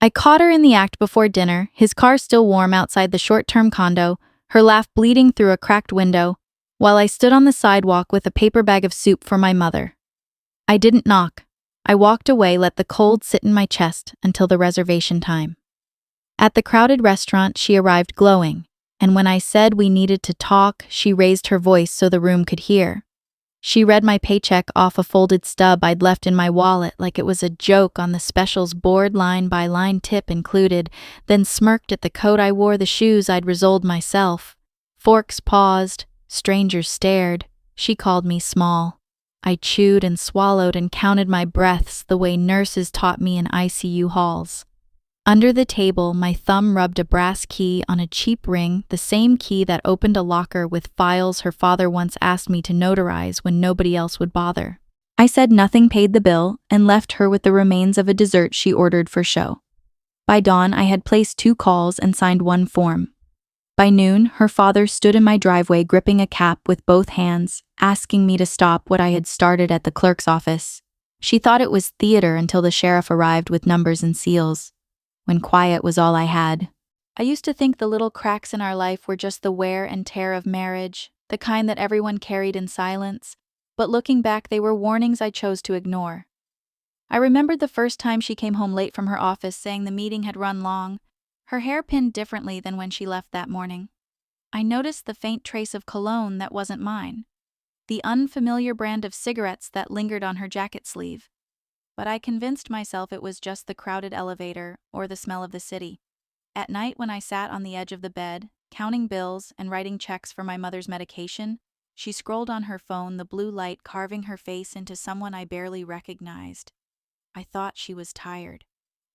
I caught her in the act before dinner, his car still warm outside the short-term condo, her laugh bleeding through a cracked window, while I stood on the sidewalk with a paper bag of soup for my mother. I didn't knock. I walked away, let the cold sit in my chest until the reservation time. At the crowded restaurant, she arrived glowing, and when I said we needed to talk, she raised her voice so the room could hear. She read my paycheck off a folded stub I'd left in my wallet like it was a joke on the specials board, line by line, tip included, then smirked at the coat I wore, the shoes I'd resoled myself. Forks paused, strangers stared. She called me small. I chewed and swallowed and counted my breaths the way nurses taught me in ICU halls. Under the table, my thumb rubbed a brass key on a cheap ring, the same key that opened a locker with files her father once asked me to notarize when nobody else would bother. I said nothing, paid the bill, and left her with the remains of a dessert she ordered for show. By dawn, I had placed 2 calls and signed 1 form. By noon, her father stood in my driveway gripping a cap with both hands, asking me to stop what I had started at the clerk's office. She thought it was theater until the sheriff arrived with numbers and seals. When quiet was all I had. I used to think the little cracks in our life were just the wear and tear of marriage, the kind that everyone carried in silence, but looking back, they were warnings I chose to ignore. I remembered the first time she came home late from her office, saying the meeting had run long, her hair pinned differently than when she left that morning. I noticed the faint trace of cologne that wasn't mine, the unfamiliar brand of cigarettes that lingered on her jacket sleeve. But I convinced myself it was just the crowded elevator or the smell of the city. At night, when I sat on the edge of the bed, counting bills and writing checks for my mother's medication, she scrolled on her phone, the blue light carving her face into someone I barely recognized. I thought she was tired.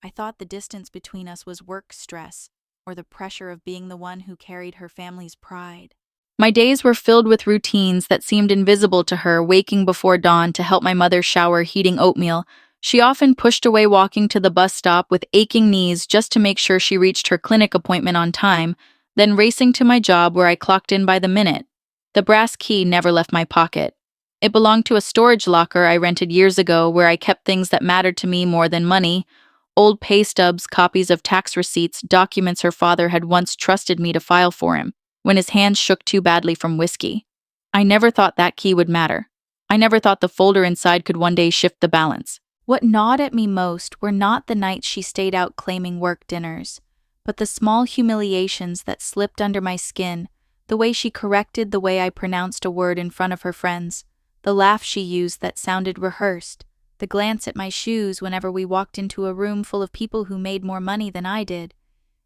I thought the distance between us was work stress or the pressure of being the one who carried her family's pride. My days were filled with routines that seemed invisible to her, waking before dawn to help my mother shower, heating oatmeal. She often pushed away walking to the bus stop with aching knees just to make sure she reached her clinic appointment on time, then racing to my job where I clocked in by the minute. The brass key never left my pocket. It belonged to a storage locker I rented years ago where I kept things that mattered to me more than money: old pay stubs, copies of tax receipts, documents her father had once trusted me to file for him when his hands shook too badly from whiskey. I never thought that key would matter. I never thought the folder inside could one day shift the balance. What gnawed at me most were not the nights she stayed out claiming work dinners, but the small humiliations that slipped under my skin, the way she corrected the way I pronounced a word in front of her friends, the laugh she used that sounded rehearsed, the glance at my shoes whenever we walked into a room full of people who made more money than I did.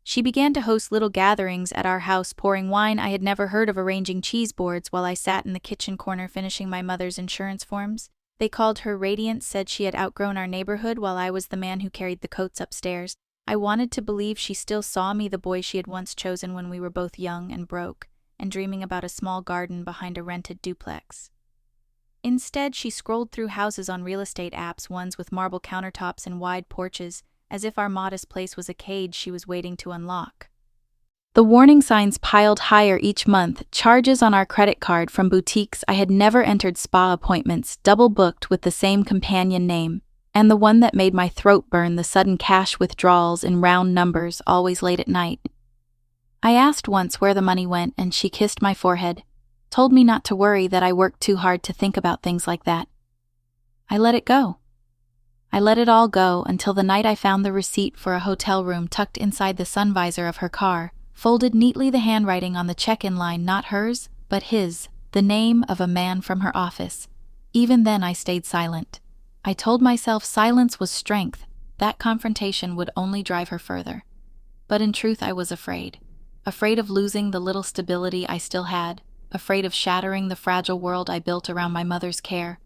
She began to host little gatherings at our house, pouring wine I had never heard of, arranging cheese boards while I sat in the kitchen corner finishing my mother's insurance forms. They called her radiant, said she had outgrown our neighborhood while I was the man who carried the coats upstairs. I wanted to believe she still saw me, the boy she had once chosen when we were both young and broke, and dreaming about a small garden behind a rented duplex. Instead, she scrolled through houses on real estate apps, ones with marble countertops and wide porches, as if our modest place was a cage she was waiting to unlock. The warning signs piled higher each month, charges on our credit card from boutiques I had never entered, spa appointments double booked with the same companion name, and the one that made my throat burn, the sudden cash withdrawals in round numbers, always late at night. I asked once where the money went, and she kissed my forehead, told me not to worry, that I worked too hard to think about things like that. I let it go. I let it all go until the night I found the receipt for a hotel room tucked inside the sun visor of her car, folded neatly, the handwriting on the check-in line not hers, but his, the name of a man from her office. Even then I stayed silent. I told myself silence was strength, that confrontation would only drive her further. But in truth I was afraid. Afraid of losing the little stability I still had, afraid of shattering the fragile world I built around my mother's care,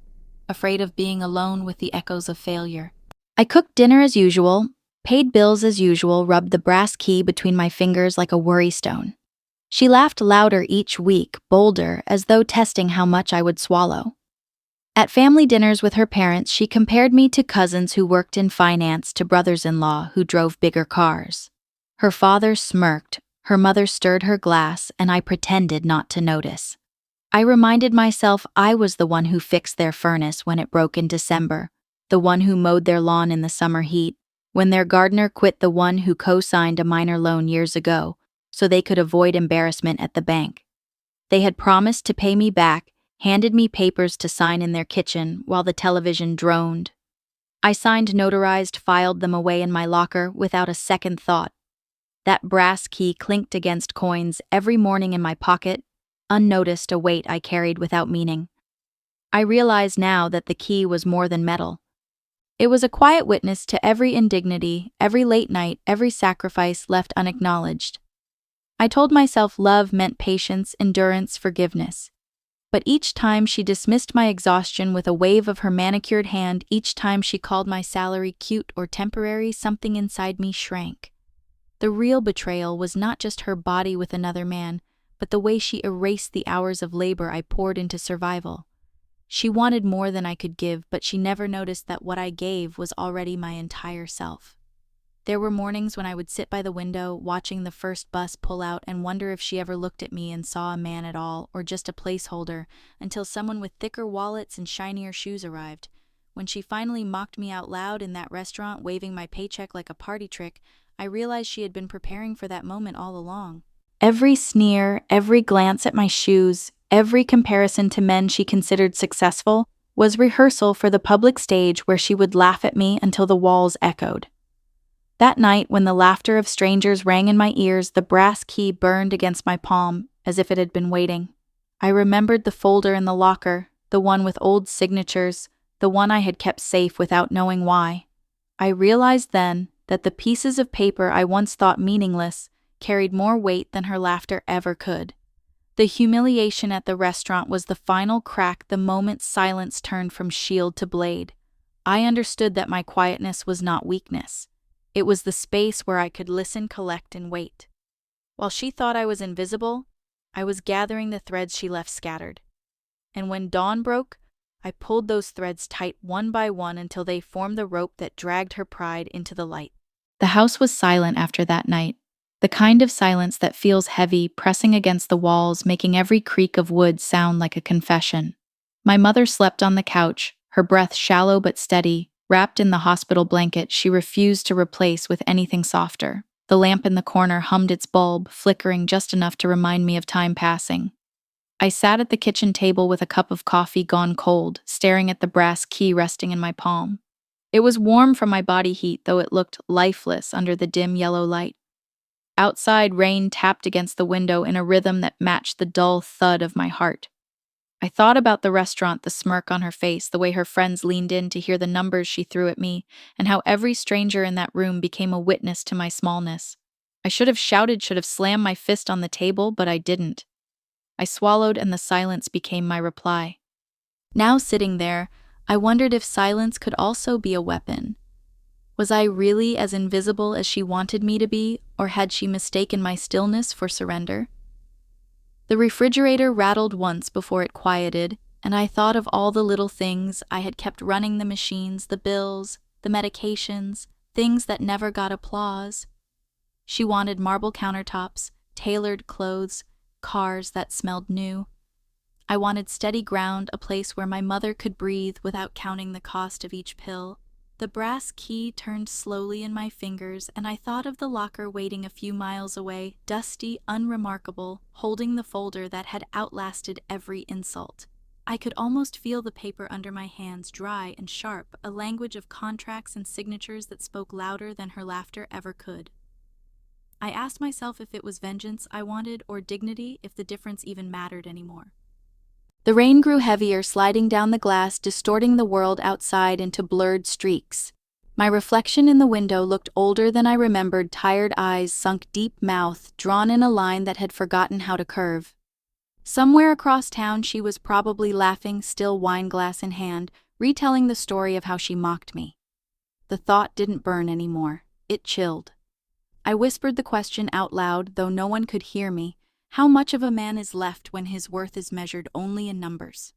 afraid of being alone with the echoes of failure. I cooked dinner as usual, paid bills as usual, rubbed the brass key between my fingers like a worry stone. She laughed louder each week, bolder, as though testing how much I would swallow. At family dinners with her parents, she compared me to cousins who worked in finance, to brothers-in-law who drove bigger cars. Her father smirked, her mother stirred her glass, and I pretended not to notice. I reminded myself I was the one who fixed their furnace when it broke in December, the one who mowed their lawn in the summer heat, when their gardener quit the one who co-signed a minor loan years ago so they could avoid embarrassment at the bank. They had promised to pay me back, handed me papers to sign in their kitchen while the television droned. I signed, notarized, filed them away in my locker without a second thought. That brass key clinked against coins every morning in my pocket, unnoticed, a weight I carried without meaning. I realize now that the key was more than metal. It was a quiet witness to every indignity, every late night, every sacrifice left unacknowledged. I told myself love meant patience, endurance, forgiveness. But each time she dismissed my exhaustion with a wave of her manicured hand, each time she called my salary cute or temporary, something inside me shrank. The real betrayal was not just her body with another man, but the way she erased the hours of labor I poured into survival. She wanted more than I could give, but she never noticed that what I gave was already my entire self. There were mornings when I would sit by the window, watching the first bus pull out, and wonder if she ever looked at me and saw a man at all, or just a placeholder, until someone with thicker wallets and shinier shoes arrived. When she finally mocked me out loud in that restaurant, waving my paycheck like a party trick, I realized she had been preparing for that moment all along. Every sneer, every glance at my shoes, every comparison to men she considered successful was rehearsal for the public stage where she would laugh at me until the walls echoed. That night, when the laughter of strangers rang in my ears, the brass key burned against my palm as if it had been waiting. I remembered the folder in the locker, the one with old signatures, the one I had kept safe without knowing why. I realized then that the pieces of paper I once thought meaningless carried more weight than her laughter ever could. The humiliation at the restaurant was the final crack the moment silence turned from shield to blade. I understood that my quietness was not weakness. It was the space where I could listen, collect, and wait. While she thought I was invisible, I was gathering the threads she left scattered. And when dawn broke, I pulled those threads tight one by one until they formed the rope that dragged her pride into the light. The house was silent after that night, the kind of silence that feels heavy, pressing against the walls, making every creak of wood sound like a confession. My mother slept on the couch, her breath shallow but steady, wrapped in the hospital blanket she refused to replace with anything softer. The lamp in the corner hummed its bulb, flickering just enough to remind me of time passing. I sat at the kitchen table with a cup of coffee gone cold, staring at the brass key resting in my palm. It was warm from my body heat, though it looked lifeless under the dim yellow light. Outside, rain tapped against the window in a rhythm that matched the dull thud of my heart. I thought about the restaurant, the smirk on her face, the way her friends leaned in to hear the numbers she threw at me, and how every stranger in that room became a witness to my smallness. I should have shouted, should have slammed my fist on the table, but I didn't. I swallowed, and the silence became my reply. Now sitting there, I wondered if silence could also be a weapon. Was I really as invisible as she wanted me to be, or had she mistaken my stillness for surrender? The refrigerator rattled once before it quieted, and I thought of all the little things I had kept running, the machines, the bills, the medications, things that never got applause. She wanted marble countertops, tailored clothes, cars that smelled new. I wanted steady ground, a place where my mother could breathe without counting the cost of each pill. The brass key turned slowly in my fingers, and I thought of the locker waiting a few miles away, dusty, unremarkable, holding the folder that had outlasted every insult. I could almost feel the paper under my hands, dry and sharp, a language of contracts and signatures that spoke louder than her laughter ever could. I asked myself if it was vengeance I wanted or dignity, if the difference even mattered anymore. The rain grew heavier, sliding down the glass, distorting the world outside into blurred streaks. My reflection in the window looked older than I remembered, tired eyes, sunk deep mouth, drawn in a line that had forgotten how to curve. Somewhere across town she was probably laughing, still wineglass in hand, retelling the story of how she mocked me. The thought didn't burn anymore. It chilled. I whispered the question out loud, though no one could hear me. How much of a man is left when his worth is measured only in numbers?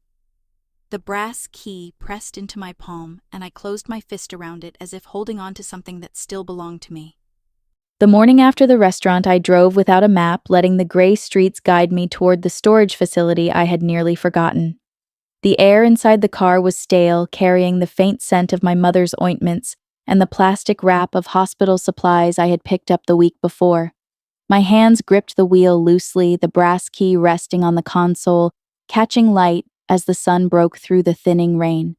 The brass key pressed into my palm, and I closed my fist around it as if holding on to something that still belonged to me. The morning after the restaurant, I drove without a map, letting the gray streets guide me toward the storage facility I had nearly forgotten. The air inside the car was stale, carrying the faint scent of my mother's ointments, and the plastic wrap of hospital supplies I had picked up the week before. My hands gripped the wheel loosely, the brass key resting on the console, catching light as the sun broke through the thinning rain.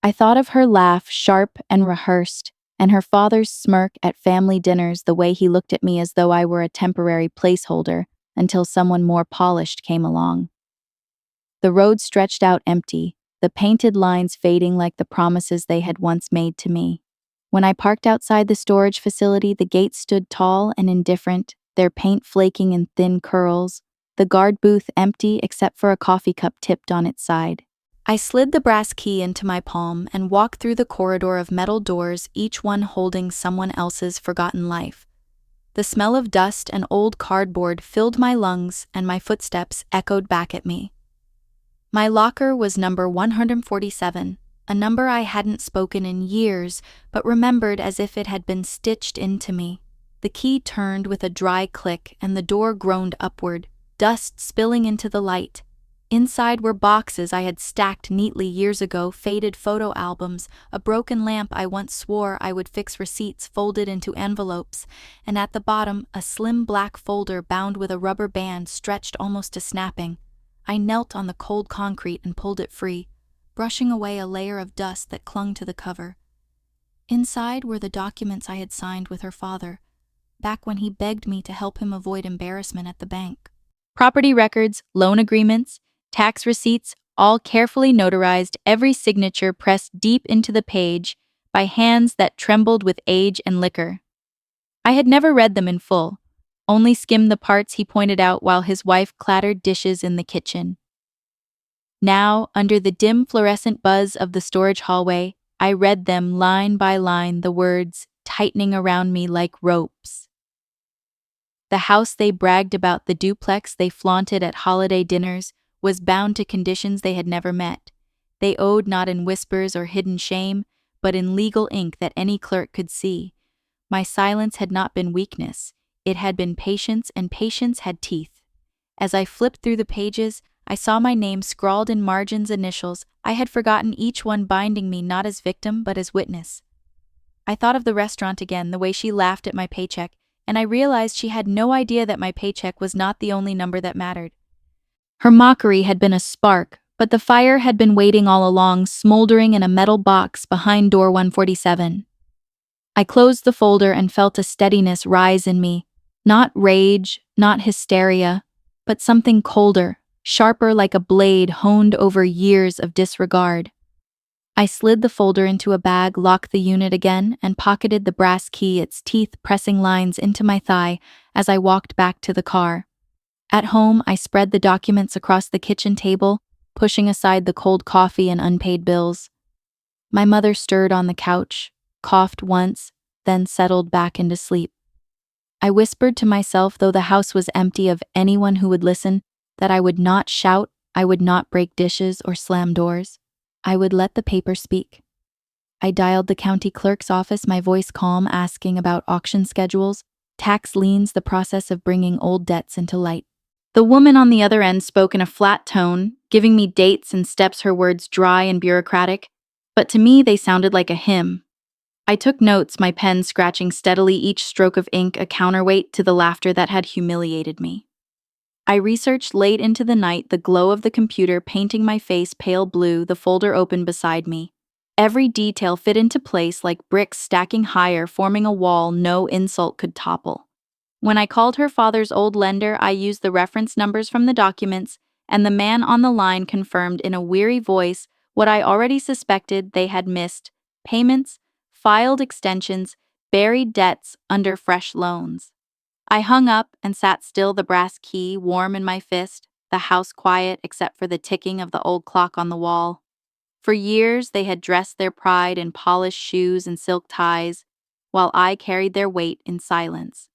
I thought of her laugh, sharp and rehearsed, and her father's smirk at family dinners, the way he looked at me as though I were a temporary placeholder until someone more polished came along. The road stretched out empty, the painted lines fading like the promises they had once made to me. When I parked outside the storage facility, the gates stood tall and indifferent, their paint flaking in thin curls, the guard booth empty except for a coffee cup tipped on its side. I slid the brass key into my palm and walked through the corridor of metal doors, each one holding someone else's forgotten life. The smell of dust and old cardboard filled my lungs, and my footsteps echoed back at me. My locker was number 147, a number I hadn't spoken in years, but remembered as if it had been stitched into me. The key turned with a dry click, and the door groaned upward, dust spilling into the light. Inside were boxes I had stacked neatly years ago, faded photo albums, a broken lamp I once swore I would fix, receipts folded into envelopes, and at the bottom, a slim black folder bound with a rubber band stretched almost to snapping. I knelt on the cold concrete and pulled it free, brushing away a layer of dust that clung to the cover. Inside were the documents I had signed with her father, back when he begged me to help him avoid embarrassment at the bank. Property records, loan agreements, tax receipts, all carefully notarized, every signature pressed deep into the page by hands that trembled with age and liquor. I had never read them in full, only skimmed the parts he pointed out while his wife clattered dishes in the kitchen. Now, under the dim fluorescent buzz of the storage hallway, I read them line by line, the words tightening around me like ropes. The house they bragged about, the duplex they flaunted at holiday dinners, was bound to conditions they had never met. They owed not in whispers or hidden shame, but in legal ink that any clerk could see. My silence had not been weakness. It had been patience, and patience had teeth. As I flipped through the pages, I saw my name scrawled in margins, initials I had forgotten, each one binding me not as victim but as witness. I thought of the restaurant again, the way she laughed at my paycheck, and I realized she had no idea that my paycheck was not the only number that mattered. Her mockery had been a spark, but the fire had been waiting all along, smoldering in a metal box behind door 147. I closed the folder and felt a steadiness rise in me. Not rage, not hysteria, but something colder, sharper, like a blade honed over years of disregard. I slid the folder into a bag, locked the unit again, and pocketed the brass key, its teeth pressing lines into my thigh as I walked back to the car. At home, I spread the documents across the kitchen table, pushing aside the cold coffee and unpaid bills. My mother stirred on the couch, coughed once, then settled back into sleep. I whispered to myself, though the house was empty of anyone who would listen, that I would not shout, I would not break dishes or slam doors. I would let the paper speak. I dialed the county clerk's office, my voice calm, asking about auction schedules, tax liens, the process of bringing old debts into light. The woman on the other end spoke in a flat tone, giving me dates and steps, her words dry and bureaucratic, but to me they sounded like a hymn. I took notes, my pen scratching steadily, each stroke of ink a counterweight to the laughter that had humiliated me. I researched late into the night, the glow of the computer painting my face pale blue, the folder open beside me. Every detail fit into place like bricks stacking higher, forming a wall no insult could topple. When I called her father's old lender, I used the reference numbers from the documents, and the man on the line confirmed in a weary voice what I already suspected: they had missed payments, filed extensions, buried debts under fresh loans. I hung up and sat still, the brass key warm in my fist, the house quiet except for the ticking of the old clock on the wall. For years, they had dressed their pride in polished shoes and silk ties, while I carried their weight in silence.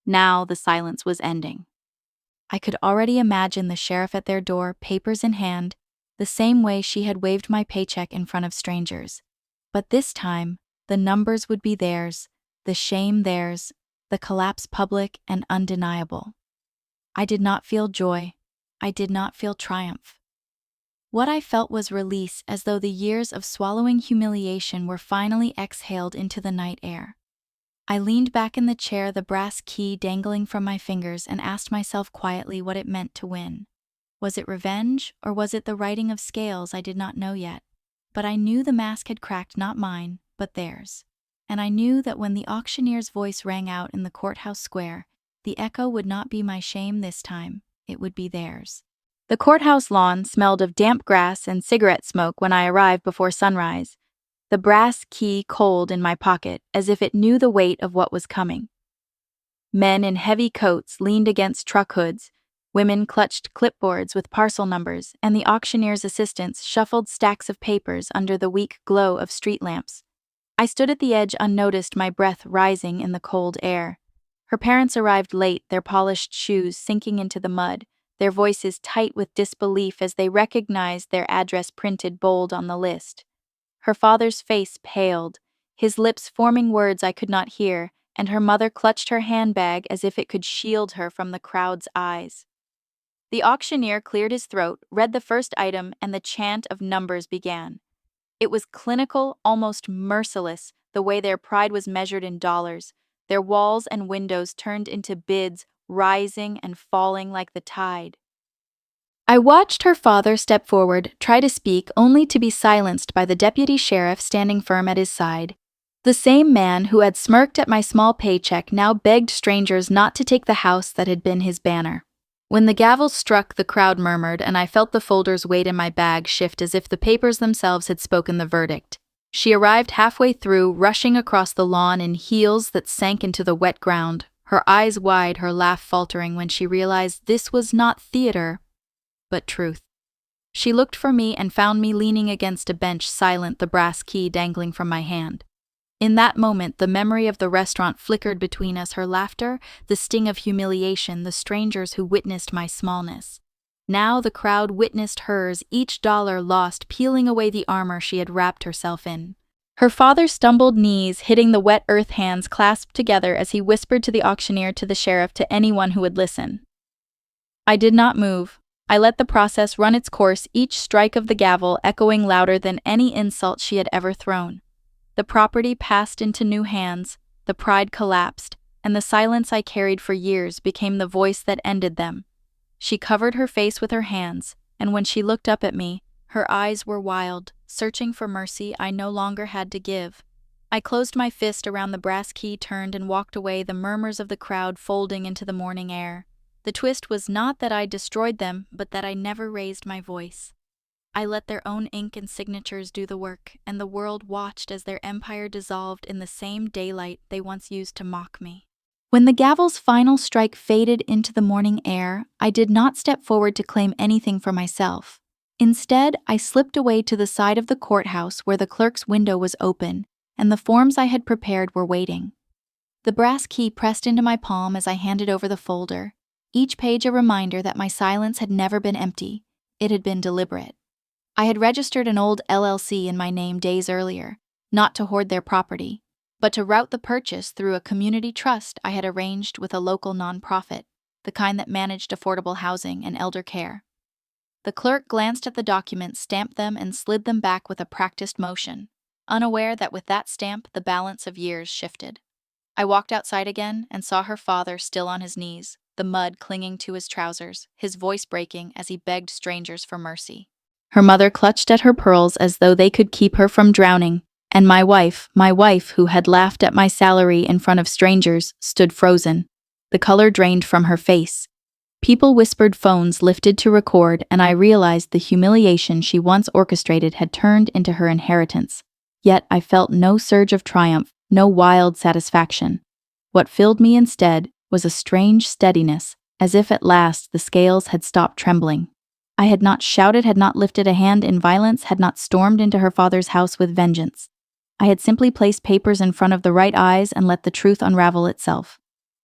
Now the silence was ending. I could already imagine the sheriff at their door, papers in hand, the same way she had waved my paycheck in front of strangers. But this time, the numbers would be theirs, the shame theirs, the collapse public and undeniable. I did not feel joy. I did not feel triumph. What I felt was release, as though the years of swallowing humiliation were finally exhaled into the night air. I leaned back in the chair, the brass key dangling from my fingers, and asked myself quietly what it meant to win. Was it revenge, or was it the righting of scales? I did not know yet. But I knew the mask had cracked, not mine, but theirs. And I knew that when the auctioneer's voice rang out in the courthouse square, the echo would not be my shame this time, it would be theirs. The courthouse lawn smelled of damp grass and cigarette smoke when I arrived before sunrise, the brass key cold in my pocket, as if it knew the weight of what was coming. Men in heavy coats leaned against truck hoods, women clutched clipboards with parcel numbers, and the auctioneer's assistants shuffled stacks of papers under the weak glow of street lamps. I stood at the edge unnoticed, my breath rising in the cold air. Her parents arrived late, their polished shoes sinking into the mud, their voices tight with disbelief as they recognized their address printed bold on the list. Her father's face paled, his lips forming words I could not hear, and her mother clutched her handbag as if it could shield her from the crowd's eyes. The auctioneer cleared his throat, read the first item, and the chant of numbers began. It was clinical, almost merciless, the way their pride was measured in dollars, their walls and windows turned into bids, rising and falling like the tide. I watched her father step forward, try to speak, only to be silenced by the deputy sheriff standing firm at his side. The same man who had smirked at my small paycheck now begged strangers not to take the house that had been his banner. When the gavel struck, the crowd murmured, and I felt the folder's weight in my bag shift as if the papers themselves had spoken the verdict. She arrived halfway through, rushing across the lawn in heels that sank into the wet ground, her eyes wide, her laugh faltering when she realized this was not theater, but truth. She looked for me and found me leaning against a bench, silent, the brass key dangling from my hand. In that moment, the memory of the restaurant flickered between us, her laughter, the sting of humiliation, the strangers who witnessed my smallness. Now the crowd witnessed hers, each dollar lost, peeling away the armor she had wrapped herself in. Her father stumbled, knees hitting the wet earth, hands clasped together as he whispered to the auctioneer, to the sheriff, to anyone who would listen. I did not move. I let the process run its course, each strike of the gavel echoing louder than any insult she had ever thrown. The property passed into new hands, the pride collapsed, and the silence I carried for years became the voice that ended them. She covered her face with her hands, and when she looked up at me, her eyes were wild, searching for mercy I no longer had to give. I closed my fist around the brass key, turned, and walked away, the murmurs of the crowd folding into the morning air. The twist was not that I destroyed them, but that I never raised my voice. I let their own ink and signatures do the work, and the world watched as their empire dissolved in the same daylight they once used to mock me. When the gavel's final strike faded into the morning air, I did not step forward to claim anything for myself. Instead, I slipped away to the side of the courthouse where the clerk's window was open, and the forms I had prepared were waiting. The brass key pressed into my palm as I handed over the folder, each page a reminder that my silence had never been empty, it had been deliberate. I had registered an old LLC in my name days earlier, not to hoard their property, but to route the purchase through a community trust I had arranged with a local nonprofit, the kind that managed affordable housing and elder care. The clerk glanced at the documents, stamped them, and slid them back with a practiced motion, unaware that with that stamp the balance of years shifted. I walked outside again and saw her father still on his knees, the mud clinging to his trousers, his voice breaking as he begged strangers for mercy. Her mother clutched at her pearls as though they could keep her from drowning, and my wife, who had laughed at my salary in front of strangers, stood frozen. The color drained from her face. People whispered, phones lifted to record, and I realized the humiliation she once orchestrated had turned into her inheritance. Yet I felt no surge of triumph, no wild satisfaction. What filled me instead was a strange steadiness, as if at last the scales had stopped trembling. I had not shouted, had not lifted a hand in violence, had not stormed into her father's house with vengeance. I had simply placed papers in front of the right eyes and let the truth unravel itself.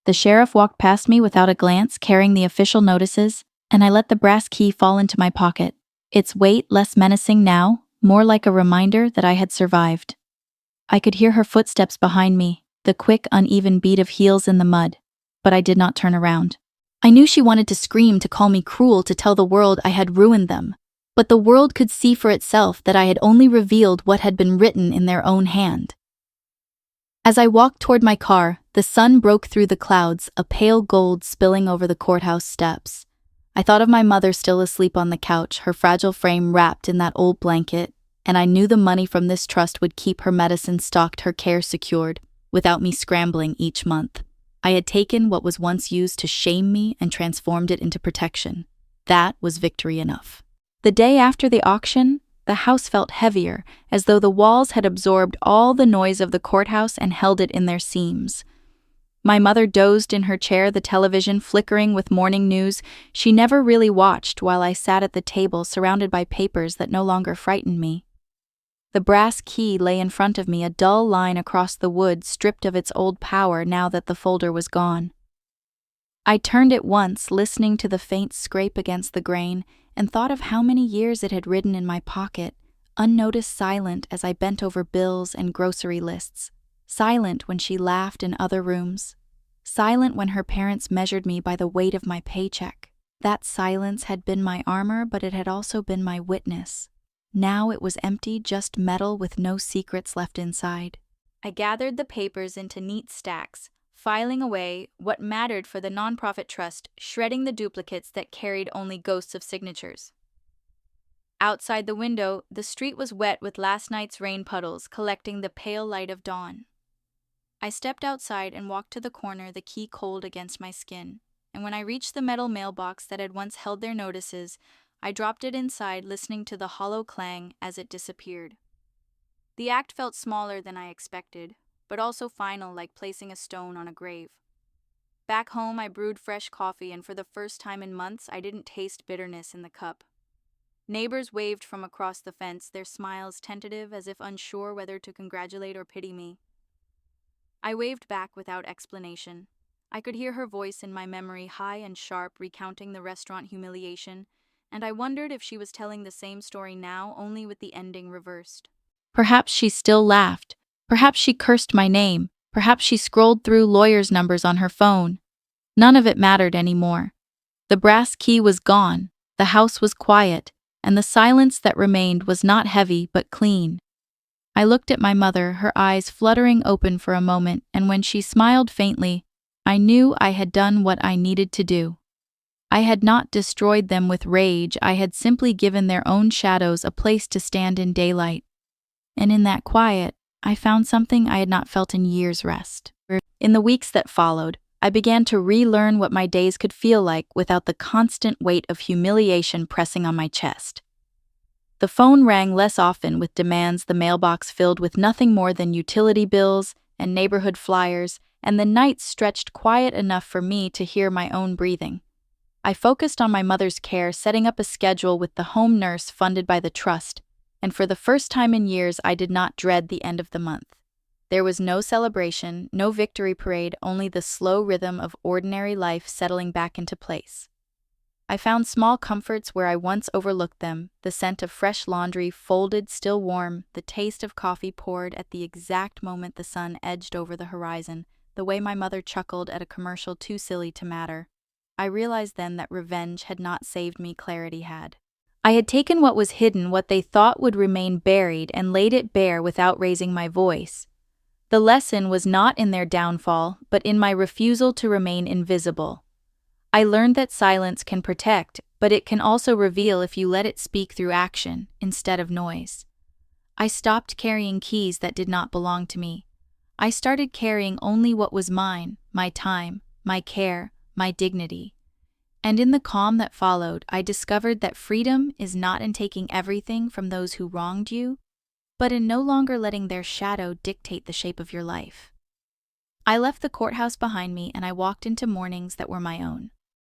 The sheriff walked past me without a glance, carrying the official notices, and I let the brass key fall into my pocket, its weight less menacing now, more like a reminder that I had survived. I could hear her footsteps behind me, the quick, uneven beat of heels in the mud, but I did not turn around. I knew she wanted to scream, to call me cruel, to tell the world I had ruined them, But the world could see for itself that I had only revealed what had been written in their own hand. As I walked toward my car, the sun broke through the clouds, a pale gold spilling over the courthouse steps. I thought of my mother still asleep on the couch, her fragile frame wrapped in that old blanket, and I knew the money from this trust would keep her medicine stocked, her care secured, without me scrambling each month. I had taken what was once used to shame me and transformed it into protection. That was victory enough. The day after the auction, the house felt heavier, as though the walls had absorbed all the noise of the courthouse and held it in their seams. My mother dozed in her chair, the television flickering with morning news she never really watched, while I sat at the table surrounded by papers that no longer frightened me. The brass key lay in front of me, a dull line across the wood, stripped of its old power now that the folder was gone. I turned it once, listening to the faint scrape against the grain, and thought of how many years it had ridden in my pocket, unnoticed, silent as I bent over bills and grocery lists. Silent when she laughed in other rooms. Silent when her parents measured me by the weight of my paycheck. That silence had been my armor, but it had also been my witness. Now it was empty, just metal with no secrets left inside. I gathered the papers into neat stacks, filing away what mattered for the nonprofit trust, shredding the duplicates that carried only ghosts of signatures. Outside the window, the street was wet with last night's rain puddles, collecting the pale light of dawn. I stepped outside and walked to the corner, the key cold against my skin, and when I reached the metal mailbox that had once held their notices, I dropped it inside, listening to the hollow clang as it disappeared. The act felt smaller than I expected, but also final, like placing a stone on a grave. Back home, I brewed fresh coffee, and for the first time in months, I didn't taste bitterness in the cup. Neighbors waved from across the fence, their smiles tentative, as if unsure whether to congratulate or pity me. I waved back without explanation. I could hear her voice in my memory, high and sharp, recounting the restaurant humiliation, and I wondered if she was telling the same story now, only with the ending reversed. Perhaps she still laughed. Perhaps she cursed my name. Perhaps she scrolled through lawyers' numbers on her phone. None of it mattered anymore. The brass key was gone, the house was quiet, and the silence that remained was not heavy but clean. I looked at my mother, her eyes fluttering open for a moment, and when she smiled faintly, I knew I had done what I needed to do. I had not destroyed them with rage, I had simply given their own shadows a place to stand in daylight. And in that quiet, I found something I had not felt in years: rest. In the weeks that followed, I began to relearn what my days could feel like without the constant weight of humiliation pressing on my chest. The phone rang less often, with demands, the mailbox filled with nothing more than utility bills and neighborhood flyers, and the nights stretched quiet enough for me to hear my own breathing. I focused on my mother's care, setting up a schedule with the home nurse funded by the trust, and for the first time in years I did not dread the end of the month. There was no celebration, no victory parade, only the slow rhythm of ordinary life settling back into place. I found small comforts where I once overlooked them: the scent of fresh laundry folded still warm, the taste of coffee poured at the exact moment the sun edged over the horizon, the way my mother chuckled at a commercial too silly to matter. I realized then that revenge had not saved me, clarity had. I had taken what was hidden, what they thought would remain buried, and laid it bare without raising my voice. The lesson was not in their downfall, but in my refusal to remain invisible. I learned that silence can protect, but it can also reveal if you let it speak through action instead of noise. I stopped carrying keys that did not belong to me. I started carrying only what was mine: my time, my care, my dignity. And in the calm that followed, I discovered that freedom is not in taking everything from those who wronged you, but in no longer letting their shadow dictate the shape of your life. I left the courthouse behind me, and I walked into mornings that were my own.